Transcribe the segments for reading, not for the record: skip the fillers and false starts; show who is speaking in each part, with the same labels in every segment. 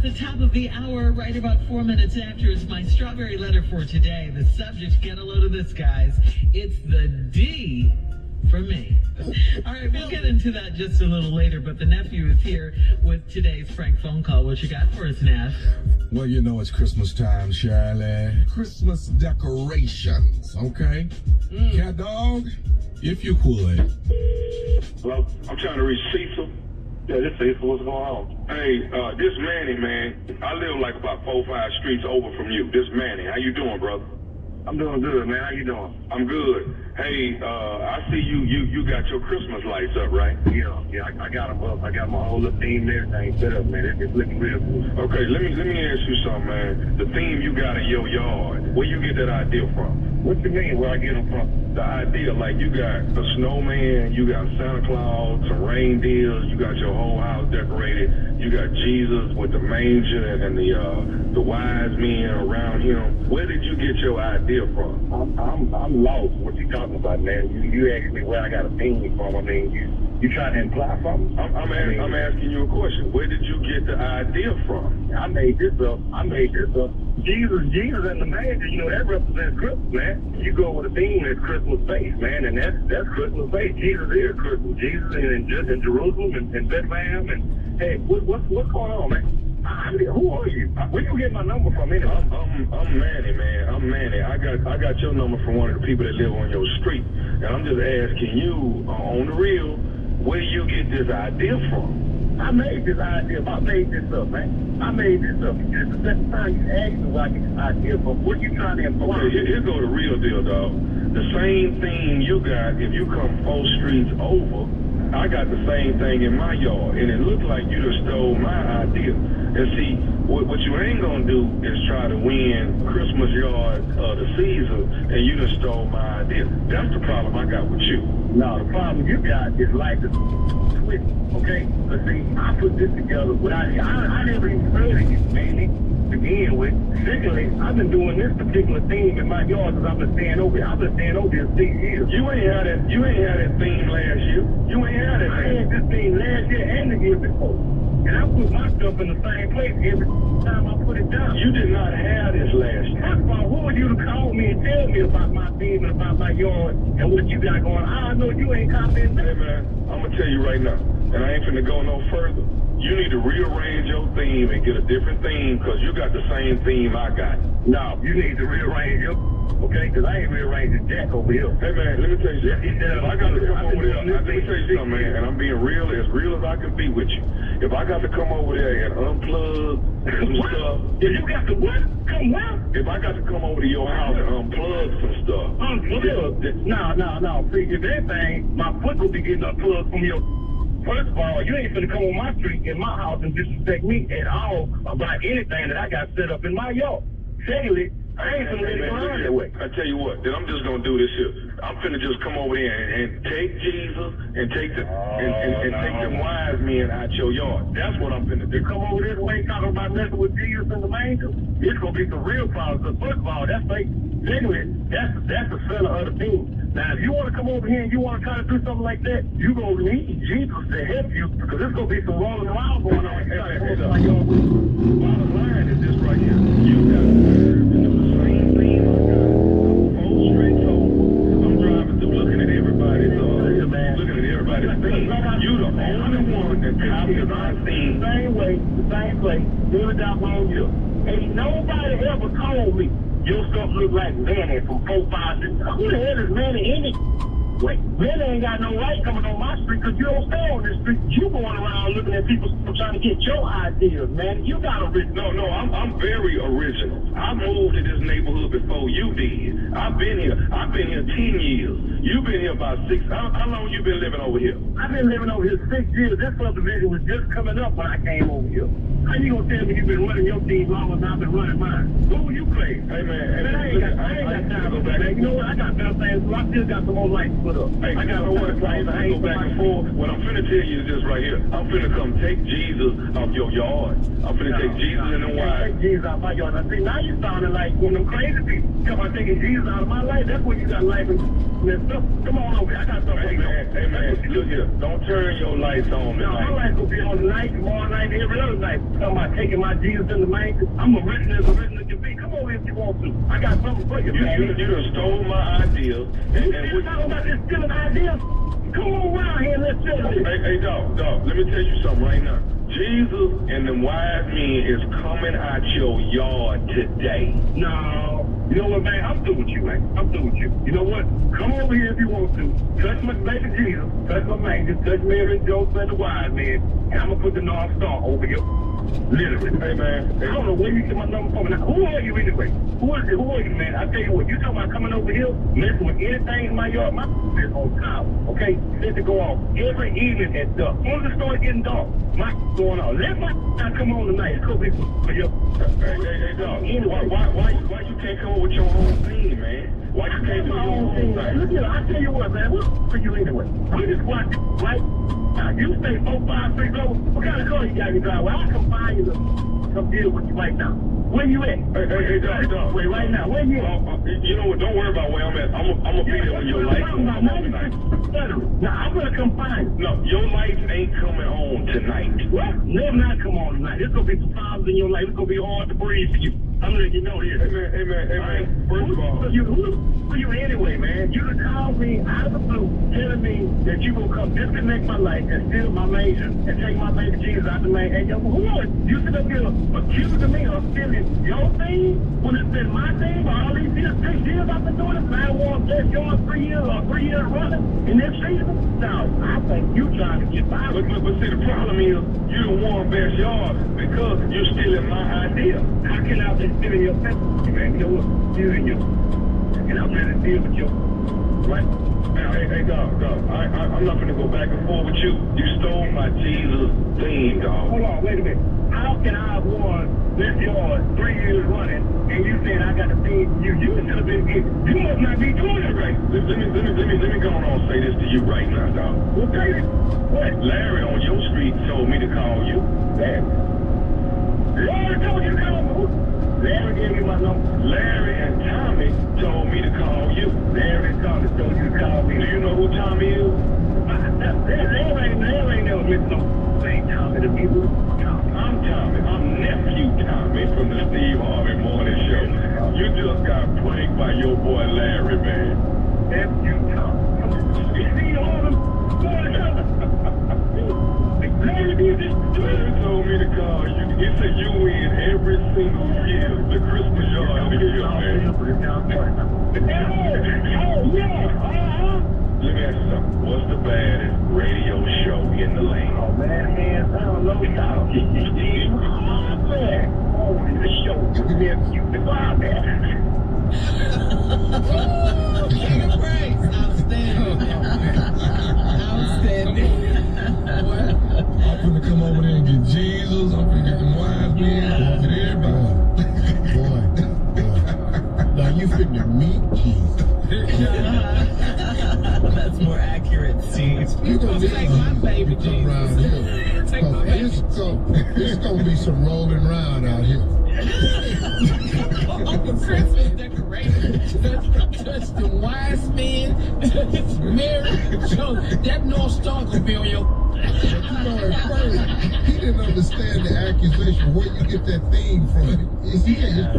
Speaker 1: at the top of the hour, right about 4 minutes after, is my strawberry letter for today. The subject, get a load of this, guys. It's the D for me. All right, we'll get into that just a little later, but the nephew is here with today's prank phone call. What you got for us, Neff?
Speaker 2: Well, you know it's Christmas time, Shirley. Christmas decorations, okay? Cat dog, if you would.
Speaker 3: Hello? I'm trying to reach Cecil. Yeah, this Cecil. What's going on? Hey, this Manny, man. I live like about 4 or 5 streets over from you. This Manny. How you doing, brother? I'm doing good, man. How you doing? I'm good. Hey, I see you got your Christmas lights up, right? Yeah, I got them up. I got my whole little theme and everything set up, man. It's looking real good. Okay, let me ask you something, man. The theme you got in your yard, where you get that idea from? What you mean, where I get them from? The idea, like you got a snowman, you got Santa Claus, some reindeers, you got your whole house decorated, you got Jesus with the manger and the wise men around him. Where did you get your idea from? I'm lost. What you talking about, man? You asked me where I got a theme from. I mean, you trying to imply something? I'm asking you a question. Where did you get the idea from? I made this up. Jesus and the manger, you know, that represents Christmas, man. You go with a theme that's Christmas based, man, and that's Christmas based. Jesus is Christmas. Jesus in Jerusalem and Bethlehem, and hey, what's going on, man? Who are you? Where you get my number from anyway? I'm Manny, man. I'm Manny. I got your number from one of the people that live on your street, and I'm just asking you on the real, where you get this idea from? I made this idea. I made this up, man. I made this up. It's the second time you asked me where I get this idea from. What you trying to imply? Okay, here go the real deal, dog. The same thing you got if you come 4 streets over, I got the same thing in my yard, and it looked like you just stole my idea. And see, what you ain't gonna do is try to win Christmas yard the season, and you just stole my idea. That's the problem I got with you. No, the problem you got is like the switch, okay? Let's see, I put this together without I never even heard of you, man. To begin with. Secondly, I've been doing this particular theme in my yard since I've been staying over here. I've been staying over here 6 years. You ain't had that theme last year. You ain't had that. I had this theme last year and the year before. And I put my stuff in the same place every time I put it down. You did not have this last year. First of all, who are you to call me and tell me about my theme and about my yard and what you got going on? I know you ain't copying me. Hey, man, I'm going to tell you right now, and I ain't finna go no further. You need to rearrange your theme and get a different theme because you got the same theme I got. No, you need to rearrange your, okay? Because I ain't rearranging jack over here. Hey, man, let me tell you something. If I got to come over there, let me tell you something, man, and I'm being real as I can be with you. If I got to come over there and unplug some stuff. If you got to what? Come what? If I got to come over to your house and unplug some stuff. Unplug? No. See, if anything, my foot will be getting unplugged from your... First of all, you ain't finna come on my street in my house and disrespect me at all about anything that I got set up in my yard. Secondly, I ain't finna let it go around that way. I tell you what, then I'm just gonna do this here. I'm finna just come over there and take Jesus and take the and take them wise men out your yard. That's what I'm finna do. Come over this way talking about messing with Jesus and the manger. It's gonna be some real problems. Because first of all, that's fake. Secondly, that's the seller of the thing. Now, if you want to come over here and you want to try to do something like that, you going to need Jesus to help you because there's going to be some rolling around going on. Bottom line is this right here. You got to serve and do the same thing I got. 4 streets over. I'm driving through looking at everybody's thing. You the only one that copies my thing. Same way, the same place, every time on you. Ain't nobody ever told me your stuff look like Manny from 4, 5, 6. Who the hell is Manny any way? Manny ain't got no right coming on my street because you don't stay on this street. You going around looking at people trying to get your ideas, man. You got original. No, I'm very original. I moved to this neighborhood before you did. I've been here 10 years. You've been here about 6. How long you been living over here? I've been living over here 6 years. This subdivision was just coming up when I came over here. How you gonna tell me you've been running your team longer than I've been running mine? Who will you play? Hey, man. I ain't got time to go back. You know what? I got better things. I still got some more lights to put up. Hey, I got what? I ain't go back and forth. What I'm finna tell you is this right here. I'm finna come take Jesus off your yard. I'm finna take Jesus in the wine.
Speaker 4: Take Jesus out my yard. Now, see, now you sounding like one of them crazy people. Come on, taking Jesus out of my life. That's when you got life and messed up. Come on over here. I got something.
Speaker 3: Hey, man, look here. Don't turn your lights on
Speaker 4: No,
Speaker 3: tonight.
Speaker 4: my lights will be on tonight, tomorrow night, every other night. Talking about taking my Jesus in the manger. I'm original as you be. Come over if you want to. I got something for you, man.
Speaker 3: You done stole my idea.
Speaker 4: You still talking about this stealing idea? Come on around here and let's chill.
Speaker 3: Hey, dog, let me tell you something right now. Jesus and the wise men is coming out your yard today.
Speaker 4: No. You know what, man? I'm through with you, man. I'm through with you. You know what? Come over here if you want to. Touch my baby Jesus. Touch my manger. Touch Mary and Joseph and the wise men. And I'm going to put the North Star over you. Literally.
Speaker 3: Hey, man.
Speaker 4: I don't know where you get my number from. Now, who are you anyway? Who is it? Who are you, man? I tell you what, you talking about coming over here, messing with anything in my yard, my is on top. Okay? Let it go off. Every evening at dark. Once it starts getting dark, my going on. Let my not come on tonight. It's going to be for you.
Speaker 3: Hey, dog. Why you can't come up with your own thing, man? Why you can't do your own thing?
Speaker 4: Look here, I tell you what, man. What for you anyway? We just watch it, right? Now, you stay 4, 5, 6 over. What kind of car you got in your driveway? I can find you to come deal with you right now. Where you at?
Speaker 3: Hey, dog.
Speaker 4: Wait, right now. Where you at?
Speaker 3: You know what? Don't worry about where I'm at. I'm gonna be there when your lights come on tonight.
Speaker 4: Now, I'm gonna come find you.
Speaker 3: No, your lights ain't coming on tonight.
Speaker 4: What? They're not come on tonight. There's gonna be some problems in your life. It's gonna be hard to breathe for you. I'm letting you know here.
Speaker 3: Hey, man. First of all,
Speaker 4: who you anyway, man? You done called me out of the blue, telling me that you gonna come disconnect my life and steal my manger and take my baby Jesus out the manger. And who are you? Sit up here accusing me of stealing your thing when it's been my thing for all these years, 6 years I've been doing it. And I want this yours 3 years or 3 years running in this season. No, I think you trying to get by.
Speaker 3: But see, the problem is you don't want best yard because you're stealing my idea.
Speaker 4: How can I be stealing your pet? Man, you know what? Stealing you. And I'm ready to deal with you. Right?
Speaker 3: Hey, dog. I'm not gonna go back and forth with you. You stole my Jesus theme, dog.
Speaker 4: Hold on, wait a minute. How can I have won this yard 3 years running and you saying I got to feed you? You should have been getting. You must not be doing it right.
Speaker 3: Let me go on and say this to you right now, dog.
Speaker 4: Okay. What?
Speaker 3: Larry on your street told me to call you.
Speaker 4: Larry told you to call me. Larry gave you my number.
Speaker 3: Larry and Tommy told me to call you.
Speaker 4: Larry and Tommy told you to call me.
Speaker 3: Do you know who Tommy is?
Speaker 4: Larry ain't never mentioned no St. Tommy to me.
Speaker 3: I'm Tommy. I'm nephew Tommy from the Steve Harvey Morning Show. You just got pranked by your boy Larry, man.
Speaker 4: Nephew Tommy. You see all them boys? Larry did this.
Speaker 3: Larry told me to call you. He said you win every single year. The Christmas yard of the year, man.
Speaker 4: Oh, yeah.
Speaker 3: Let me ask you something. What's the baddest radio show in the land?
Speaker 4: Oh, man, hands down, low down. Oh, the show. Nephew, the vibe, man.
Speaker 1: King of praise. Outstanding.
Speaker 2: I'm finna come over there and get Jesus. I'm finna get them wise men. I'm finna get everybody.
Speaker 5: Boy. Now you finna meet Jesus.
Speaker 1: That's more accurate, Steve.
Speaker 5: You gonna
Speaker 1: Take my baby
Speaker 5: come around
Speaker 1: Jesus.
Speaker 5: here.
Speaker 1: Take my baby.
Speaker 5: It's gonna be some rolling around out here.
Speaker 1: Uncle Christmas decorations. Touch the wise men. Mary. So that North Star gonna be on your.
Speaker 5: You know, at first, he didn't understand the accusation. Where you get that theme from? It's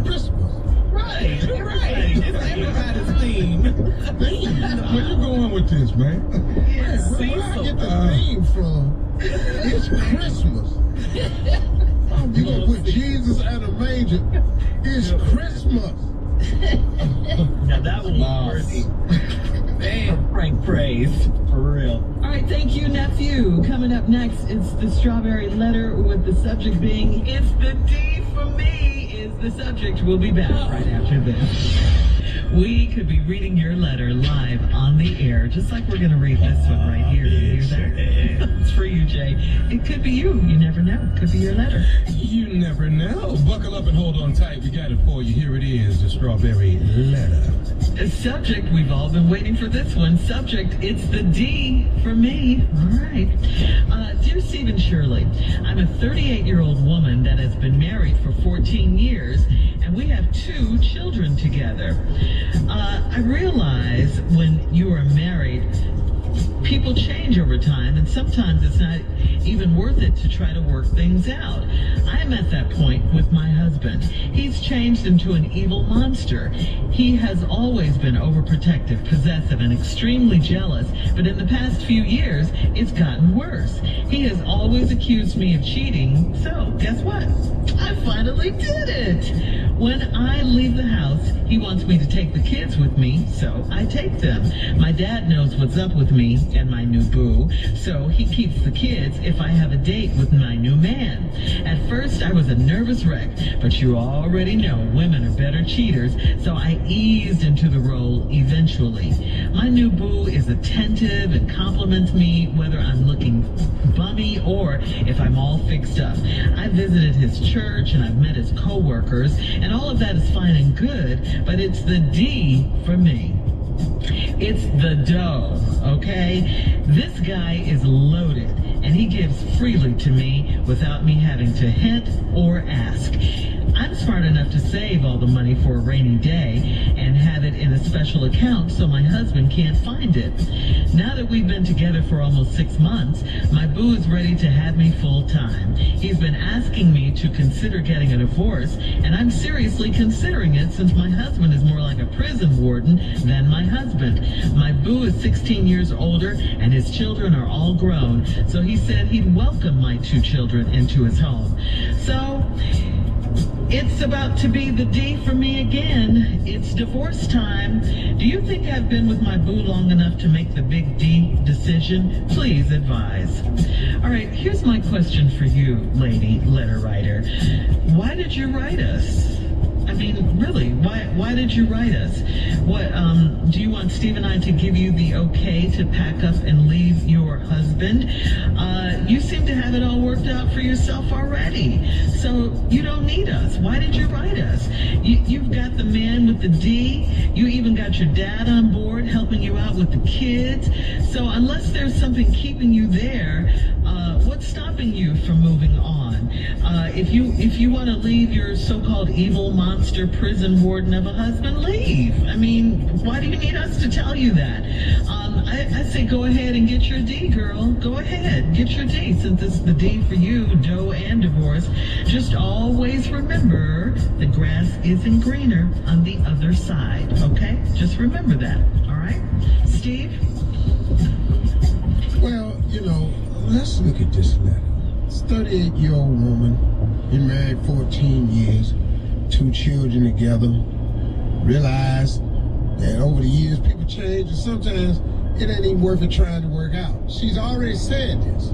Speaker 5: Christmas.
Speaker 1: Right. It's everybody's theme.
Speaker 2: Where you going with this, man?
Speaker 1: Yes,
Speaker 5: Where I get the theme from? It's Christmas. You gonna put Jesus at a manger? It's Christmas.
Speaker 1: Now that one was worthy. Man, Frank praise. For real. All right, thank you, nephew. Coming up next, it's the strawberry letter with the subject being, it's the D for me is the subject. We'll be back right after this. We could be reading your letter live on the air, just like we're going to read this one right here. You hear that? It's for you, Jay. It could be you. You never know. It could be your letter.
Speaker 2: You never know. Buckle up and hold on tight. We got it for you. Here it is, the strawberry letter.
Speaker 1: Subject, we've all been waiting for this one. Subject, it's the D for me. All right. Dear Stephen Shirley, I'm a 38-year-old woman that has been married for 14 years, and we have 2 children together. I realize when you are married, people change over time, and sometimes it's not even worth it to try to work things out. I'm at that point with my husband. He's changed into an evil monster. He has always been overprotective, possessive, and extremely jealous, but in the past few years, it's gotten worse. He has always accused me of cheating, so guess what? I finally did it! When I leave the house, he wants me to take the kids with me, so I take them. My dad knows what's up with me and my new boo, so he keeps the kids if I have a date with my new man. At first, I was a nervous wreck, but you already know women are better cheaters, so I eased into the role eventually. My new boo is attentive and compliments me whether I'm looking bummy or if I'm all fixed up. I visited his church and I've met his co-workers, and all of that is fine and good, but it's the D for me. It's the dough, okay? This guy is loaded, and he gives freely to me without me having to hint or ask. I'm smart enough to save all the money for a rainy day and have it in a special account so my husband can't find it. Now that we've been together for almost 6 months, my boo is ready to have me full time. He's been asking me to consider getting a divorce, and I'm seriously considering it since my husband is more like a prison warden than my husband. My boo is 16 years older and his children are all grown, so he said he'd welcome my 2 children into his home. So it's about to be the D for me again. It's divorce time. Do you think I've been with my boo long enough to make the big D decision? Please advise. All right, here's my question for you, lady letter writer. Why did you write us? I mean, really, why did you write us? What, do you want Steve and I to give you the okay to pack up and leave your husband? You seem to have it all worked out for yourself already, so you don't need us. Why did you write us? You've got the man with the D. You even got your dad on board helping you out with the kids. So unless there's something keeping you there, what's stopping you from moving on? If you want to leave your so-called evil monster prison warden of a husband, leave. I mean, why do you need us to tell you that? I say go ahead and get your D, girl. Go ahead, get your D, since it's the D for you, dough and divorce. Just always remember the grass isn't greener on the other side, okay? Just remember that, all right? Steve?
Speaker 5: Well, let's look at this letter. It's a 38-year-old woman, been married 14 years, 2 children together. Realized that over the years people change, and sometimes it ain't even worth it trying to work out. She's already said this.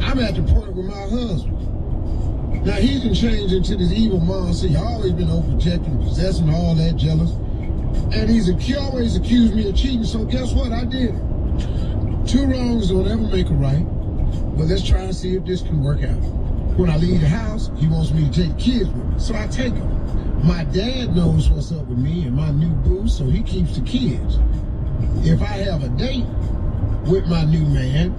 Speaker 5: I'm at the point with my husband. Now he's been changed into this evil monster. He's always been overprotective, possessing, all that, jealous. And he always accused me of cheating, so guess what? I did it. 2 wrongs don't ever make a right. But let's try and see if this can work out. When I leave the house, he wants me to take the kids with me, so I take them. My dad knows what's up with me and my new boo, so he keeps the kids. If I have a date with my new man,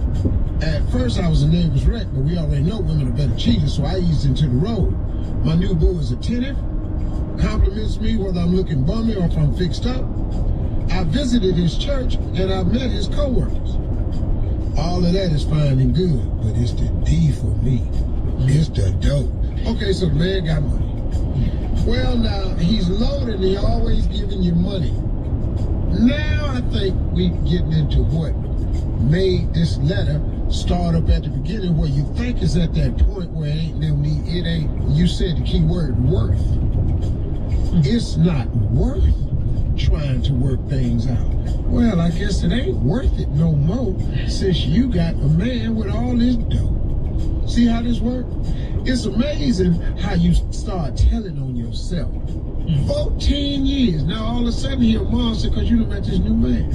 Speaker 5: at first I was a nervous wreck, but we already know women are better cheaters, so I eased into the role. My new boo is attentive, compliments me whether I'm looking bummy or if I'm fixed up. I visited his church and I met his co-workers. All of that is fine and good, but it's the D for me. It's the dope. Okay, so the man got money. Well, now, he's loaded and he always giving you money. Now I think we getting into what made this letter start up at the beginning, where you think is at that point where it ain't no need, it ain't, you said the key word, worth. It's not worth trying to work things out. Well, I guess it ain't worth it no more since you got a man with all this dough. See how this works? It's amazing how you start telling on yourself. 14 years, now all of a sudden you're a monster because you done met this new man.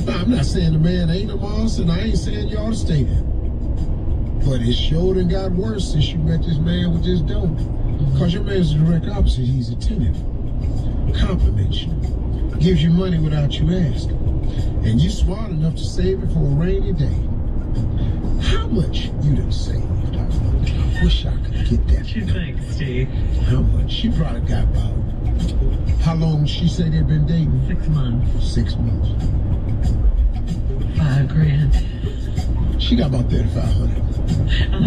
Speaker 5: Now, I'm not saying the man ain't a monster, and I ain't saying you ought to stay there. But it sure done got worse since you met this man with this dough. Because your man's the direct opposite. He's attentive, compliments you, gives you money without you asking. And you smart enough to save it for a rainy day. How much you done saved? I wish I could get that.
Speaker 1: What you think, Steve?
Speaker 5: How much? She probably got about, how long she say they've been dating?
Speaker 1: 6 months.
Speaker 5: 6 months.
Speaker 1: $5,000.
Speaker 5: She got about 3,500.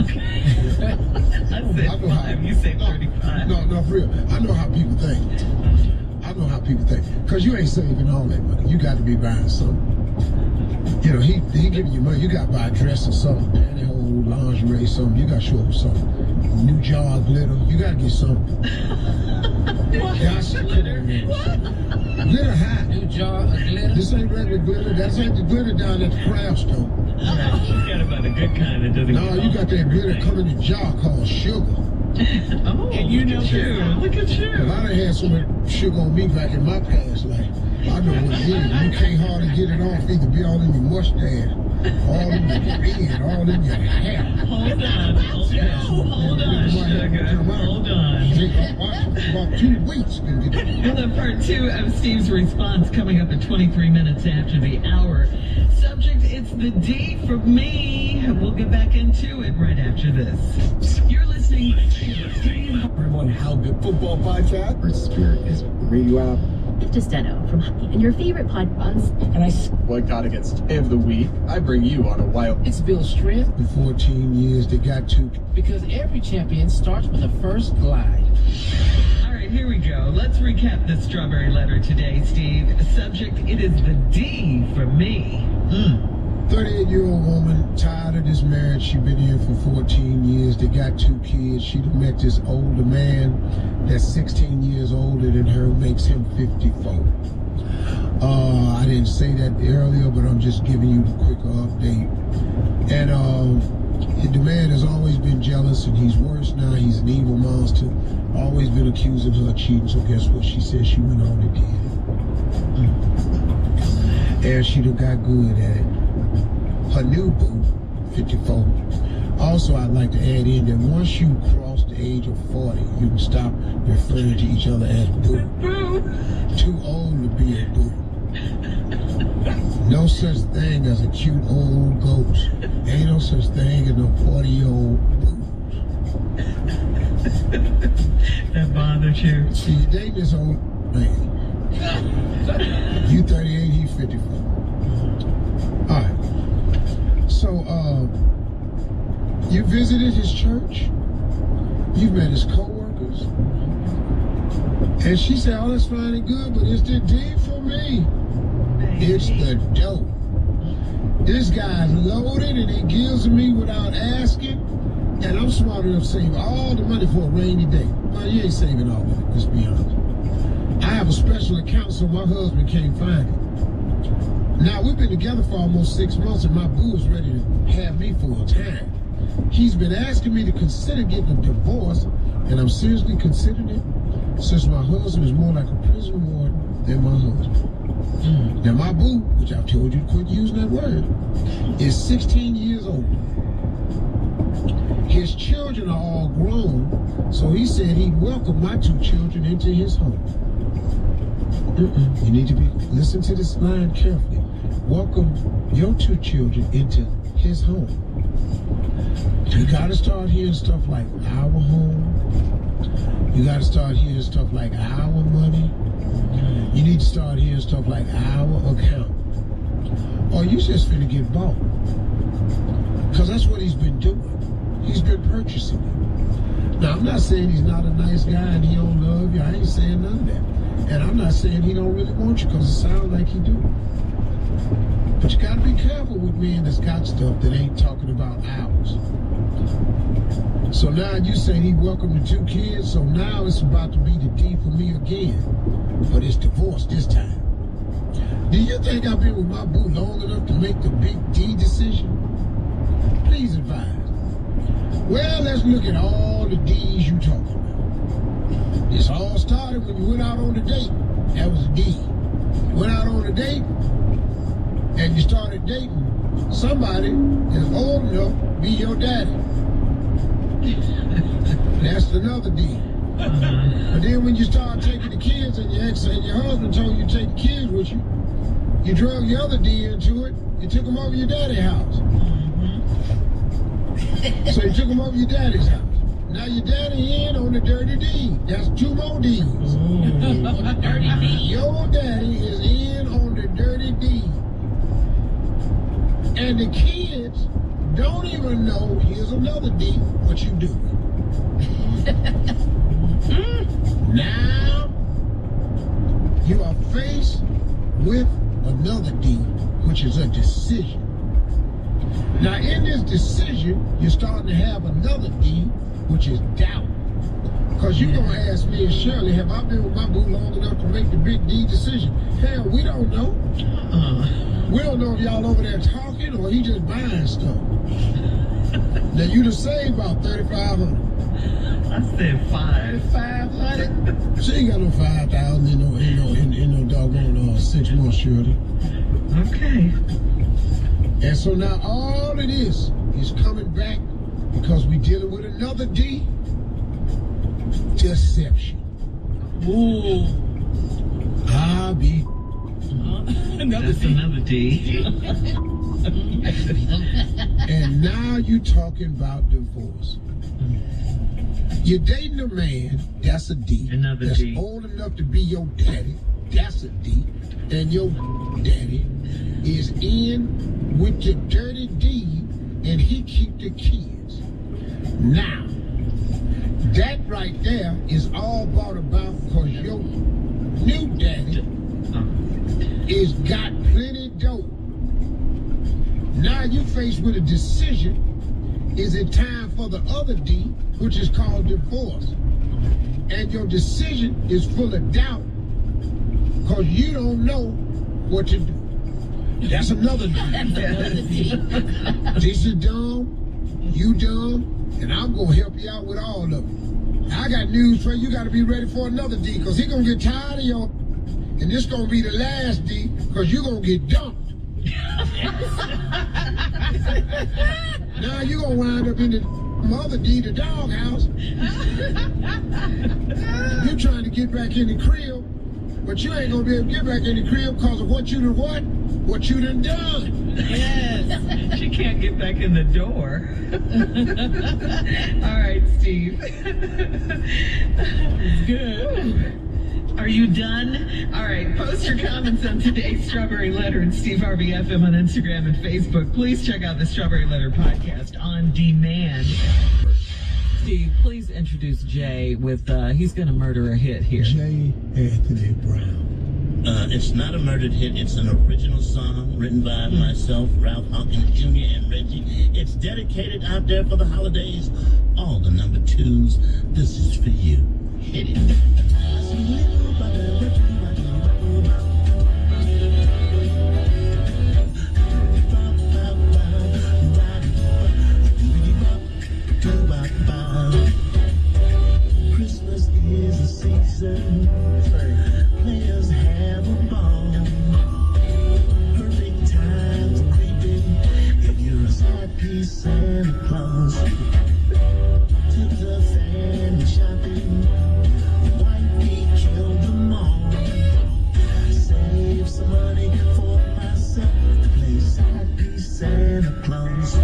Speaker 1: Okay. I said 5. You say 35.
Speaker 5: No, for real. I know how people think. Because you ain't saving all that money. You got to be buying something. You know, he giving you money. You got to buy a dress or something, pantyhose, lingerie, something. You got to show up something. New jar of glitter. You got to get something.
Speaker 1: Glitter?
Speaker 5: Glitter high.
Speaker 6: New jar of glitter?
Speaker 5: This ain't regular glitter. That's ain't the glitter down at the craft store.
Speaker 1: She's got about a good kind that doesn't
Speaker 5: No, you got that glitter coming in a jar called sugar.
Speaker 1: Oh,
Speaker 6: And you know
Speaker 1: you. Look at you.
Speaker 5: Well, I done had so much sugar on me back in my past life. I know what it is. You can't hardly get it off. Either be all in your mustache, all in your beard, all in your hair.
Speaker 1: Hold on, sugar. Hold on.
Speaker 5: Take about 2 weeks.
Speaker 1: We'll have part 2 of Steve's response coming up at 23 minutes after the hour. Subject, it's the D for me. We'll get back into it right after this. You're listening to Steve.
Speaker 7: Everyone, How Good Football Podcast. Our spirit is radio app.
Speaker 8: Steno from and your favorite podcasts.
Speaker 7: And I boycott against every week. I bring you on a wild.
Speaker 6: It's Bill's strength
Speaker 5: In 14 years, they got to.
Speaker 6: because every champion starts with a first glide.
Speaker 1: All right, here we go. Let's recap the strawberry letter today, Steve. Subject, it is the D for me.
Speaker 5: 38-year-old woman, tired of this marriage. She been in for 14 years. They got 2 kids. She done met this older man that's 16 years older than her, makes him 54. I didn't say that earlier, but I'm just giving you the quicker update. And the man has always been jealous, and he's worse now. He's an evil monster. Always been accusing her of cheating, so guess what? She said she went on and did it. And she done got good at it. Her new boo, 54. Also, I'd like to add in that once you cross the age of 40, you can stop referring to each other as boo. Too old to be a boo. No such thing as a cute old ghost. Ain't no such thing as no 40-year-old boo.
Speaker 1: That bothered you.
Speaker 5: See, you dating this old man. You 38, he 54. All right. So, you visited his church, you met his co-workers, and she said, oh, that's fine and good, but it's the D for me. It's the dope. This guy's loaded and he gives me without asking, and I'm smart enough to save all the money for a rainy day. Well, you ain't saving all of it, let's be honest. I have a special account so my husband can't find it. Now, we've been together for almost 6 months, and my boo is ready to have me for a time. He's been asking me to consider getting a divorce, and I'm seriously considering it, since my husband is more like a prison warden than my husband. Now, my boo, which I've told you to quit using that word, is 16 years old. His children are all grown, so he said he'd welcome my 2 children into his home. You need to listen to this line carefully. Welcome your 2 children into his home. You gotta start hearing stuff like our home. You gotta start hearing stuff like our money. You need to start hearing stuff like our account. Or you just finna get bought. Cause that's what he's been doing. He's been purchasing you. Now, I'm not saying he's not a nice guy and he don't love you. I ain't saying none of that. And I'm not saying he don't really want you, because it sounds like he do. But you gotta be careful with men that's got stuff that ain't talking about ours. So now you say he welcomed the 2 kids, so now it's about to be the D for me again. But it's divorce this time. Do you think I've been with my boo long enough to make the big D decision? Please advise. Well, let's look at all the D's you talking about. This all started when you went out on a date. That was a D. You went out on a date, and you started dating somebody that's old enough to be your daddy. That's another D. But then when you start taking the kids, and your ex and your husband told you to take the kids with you. You drug your other D into it. You took him over your daddy's house. So you took him over your daddy's house. Now your daddy in on the dirty D. That's 2 more D's.
Speaker 6: The dirty D.
Speaker 5: Your daddy is in on the dirty D. And the kids don't even know, here's another D, what you do. Now, you are faced with another D, which is a decision. Now, in this decision, you're starting to have another D, which is doubt. Because you're going to ask me and Shirley, have I been with my boo long enough to make the big D decision? Hell, we don't know. We don't know if y'all over there talking or he just buying stuff. Now, you done saved about $3,500.
Speaker 1: I said
Speaker 6: 500.
Speaker 5: She ain't got no 5,000 in no doggone 6 months, Shirley.
Speaker 1: Okay.
Speaker 5: And so now all of this is coming back because we dealing with another D, deception.
Speaker 6: Ooh.
Speaker 5: I'll be.
Speaker 1: That's another D.
Speaker 5: And now you talking about divorce. You're dating a man, that's a D.
Speaker 1: Another
Speaker 5: that's
Speaker 1: D.
Speaker 5: old enough to be your daddy, that's a D. And your daddy is in with the dirty D, and he keep the kids. Now, that right there is all brought about because your new daddy is got plenty dope. Now you faced with a decision. Is it time for the other D, which is called divorce? And your decision is full of doubt because you don't know what to do. That's another D. This is dumb, you dumb, and I'm going to help you out with all of it. I got news for you. You got to be ready for another D because he's going to get tired of your, and this going to be the last D because you're going to get dumped. Now you're going to wind up in the mother D, the doghouse. You're trying to get back in the crib, but you ain't going to be able to get back in the crib because of what you done what? What you done done.
Speaker 1: Yes. She can't get back in the door. All right, Steve. Good. Are you done? All right, post your comments on today's Strawberry Letter and Steve Harvey FM on Instagram and Facebook. Please check out the Strawberry Letter podcast on demand. Steve, please introduce Jay with, he's going to murder a hit here.
Speaker 5: J. Anthony Brown.
Speaker 9: It's not a murdered hit. It's an original song written by myself, Ralph Hawkins Jr. and Reggie. It's dedicated out there for the holidays. All the number 2s. This is for you. Hit it. Christmas is a season. Players have a ball. Perfect times creeping. If you're a side piece Santa Claus, took the family shopping. Wifey killed them all. Save some money for myself to play side piece Santa Claus.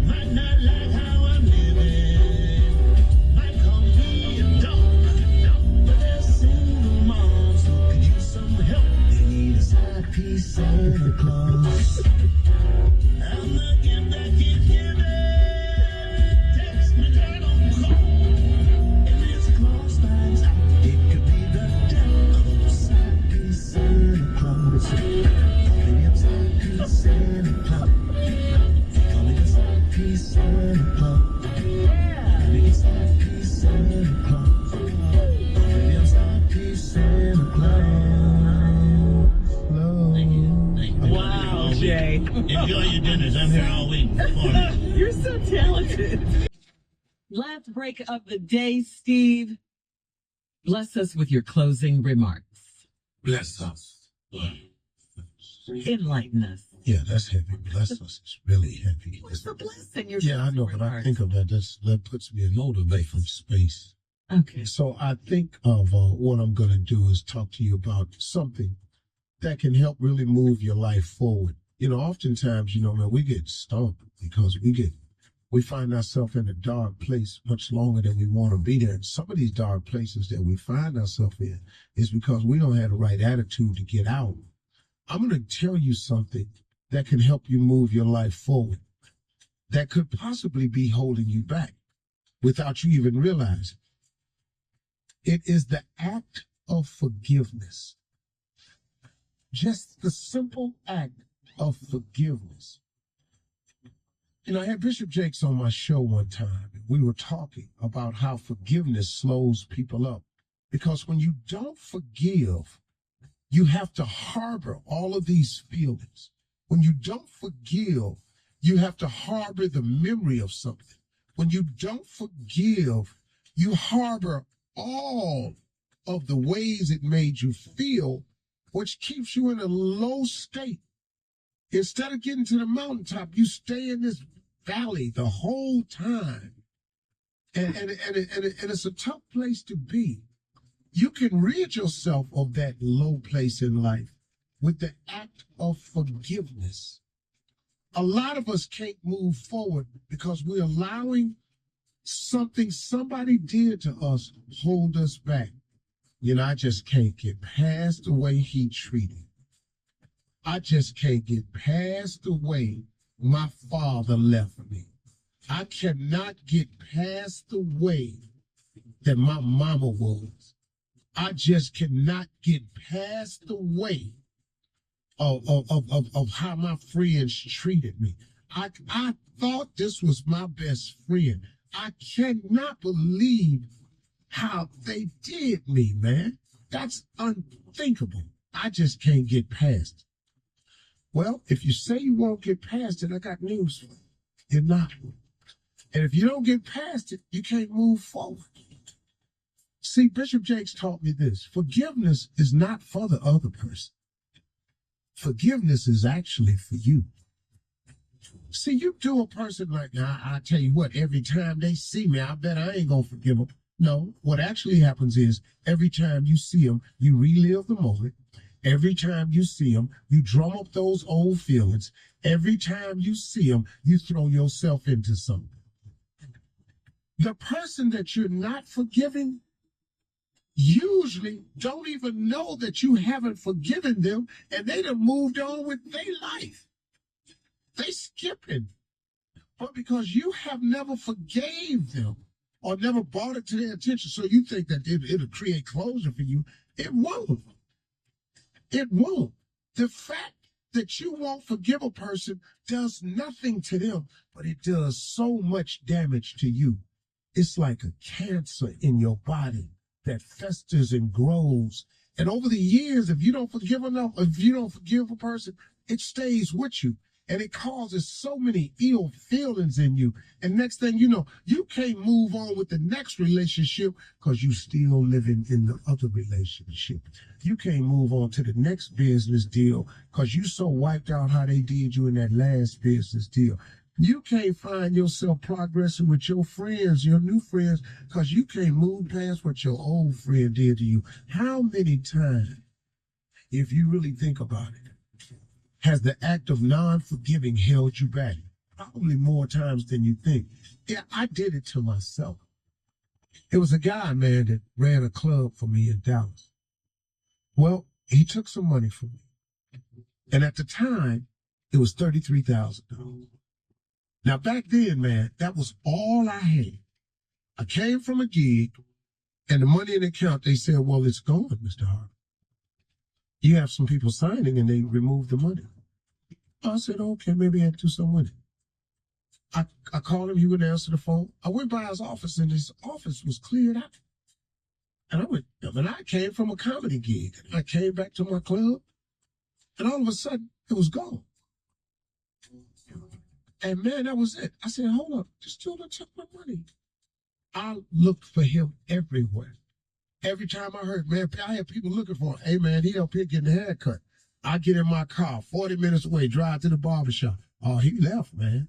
Speaker 9: Might not like how I'm living. Might call me a dog. But they're single moms who could use some help. They need a side piece Santa Claus. I'm the gift that keeps giving. Text me, girl, don't call. If it's Claus finds out, it could be the death of a side piece Santa Claus. Maybe I'm side piece Santa Claus. Call me the side piece Santa Claus. Maybe I'm side piece Santa Claus. Maybe I'm side piece Santa Claus.
Speaker 5: Thank you.
Speaker 1: Wow, Jay.
Speaker 9: Enjoy your dinners. I'm here all week.
Speaker 1: You're so talented. Last break of the day, Steve. Bless us with your closing remarks.
Speaker 5: Bless us.
Speaker 1: Enlighten us.
Speaker 5: Yeah, that's heavy. Bless us. It's really heavy.
Speaker 1: What's the blessing? Your
Speaker 5: Yeah, I know,
Speaker 1: closing
Speaker 5: but I
Speaker 1: remarks?
Speaker 5: think of that. That puts me in motivation from space.
Speaker 1: Okay.
Speaker 5: So I think of what I'm going to do is talk to you about something that can help really move your life forward. You know, oftentimes, you know, man, we get stumped because we find ourselves in a dark place much longer than we want to be there. And some of these dark places that we find ourselves in is because we don't have the right attitude to get out. I'm going to tell you something that can help you move your life forward, that could possibly be holding you back without you even realizing. It is the act of forgiveness. Just the simple act of forgiveness. You know, I had Bishop Jakes on my show one time, and we were talking about how forgiveness slows people up. Because when you don't forgive, you have to harbor all of these feelings. When you don't forgive, you have to harbor the memory of something. When you don't forgive, you harbor all of the ways it made you feel, which keeps you in a low state. Instead of getting to the mountaintop, you stay in this valley the whole time. And it's a tough place to be. You can rid yourself of that low place in life with the act of forgiveness. A lot of us can't move forward because we're allowing something somebody did to us hold us back. You know, I just can't get past the way he treated me. I just can't get past the way my father left me. I cannot get past the way that my mama was. I just cannot get past the way of how my friends treated me. I thought this was my best friend. I cannot believe how they did me, man. That's unthinkable. I just can't get past it. Well, if you say you won't get past it, I got news for you. You're not. And if you don't get past it, you can't move forward. See, Bishop Jakes taught me this. Forgiveness is not for the other person. Forgiveness is actually for you. See, you do a person like, I tell you what, every time they see me, I bet I ain't going to forgive them. No, what actually happens is every time you see them, you relive the moment. Every time you see them, you drum up those old feelings. Every time you see them, you throw yourself into something. The person that you're not forgiving usually don't even know that you haven't forgiven them, and they done moved on with their life. They skipping. But because you have never forgave them or never brought it to their attention, so you think that it'll create closure for you, it won't. It won't. The fact that you won't forgive a person does nothing to them, but it does so much damage to you. It's like a cancer in your body that festers and grows. And over the years, if you don't forgive enough, if you don't forgive a person, it stays with you. And it causes so many ill feelings in you. And next thing you know, you can't move on with the next relationship because you still living in the other relationship. You can't move on to the next business deal because you so wiped out how they did you in that last business deal. You can't find yourself progressing with your friends, your new friends, because you can't move past what your old friend did to you. How many times, if you really think about it, has the act of non-forgiving held you back? Probably more times than you think. Yeah, I did it to myself. It was a guy, man, that ran a club for me in Dallas. Well, he took some money from me. And at the time, it was $33,000. Now, back then, man, that was all I had. I came from a gig, and the money in the account, they said, well, it's gone, Mr. Harvey. You have some people signing, and they removed the money. I said, okay, maybe I had to do something with it. I called him, he wouldn't answer the phone. I went by his office, and his office was cleared out. And I came from a comedy gig. I came back to my club, and all of a sudden, it was gone. And man, that was it. I said, hold up, this dude took my money. I looked for him everywhere. Every time I heard, man, I had people looking for him. Hey, man, he up here getting a haircut. I get in my car, 40 minutes away, drive to the barbershop. Oh, he left, man.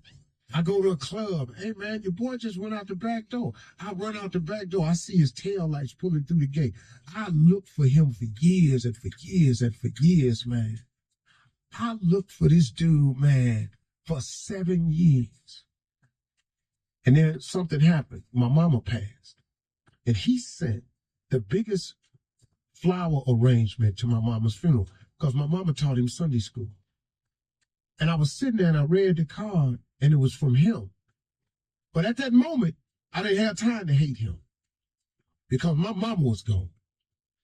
Speaker 5: I go to a club. Hey, man, your boy just went out the back door. I run out the back door. I see his tail lights pulling through the gate. I looked for him for years and for years and for years, man. I looked for this dude, man, for 7 years. And then something happened. My mama passed. And he sent the biggest flower arrangement to my mama's funeral because my mama taught him Sunday school. And I was sitting there and I read the card and it was from him. But at that moment, I didn't have time to hate him because my mama was gone.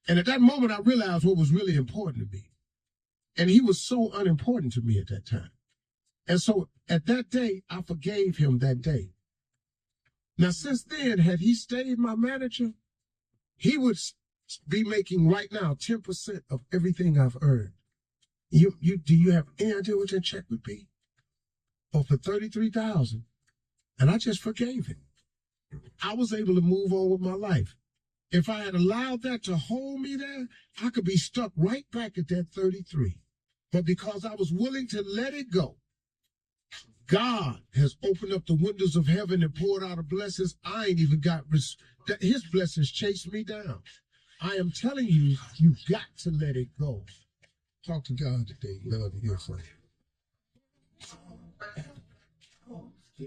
Speaker 5: And at that moment, I realized what was really important to me. And he was so unimportant to me at that time. And so at that day, I forgave him that day. Now, since then, had he stayed my manager, he would be making right now 10% of everything I've earned. Do you have any idea what that check would be? Or for $33,000. And I just forgave him. I was able to move on with my life. If I had allowed that to hold me there, I could be stuck right back at that 33. But because I was willing to let it go, God has opened up the windows of heaven and poured out of blessings. I ain't even got, his blessings chased me down. I am telling you, you've got to let it go. Talk to God today. Love to hear from you.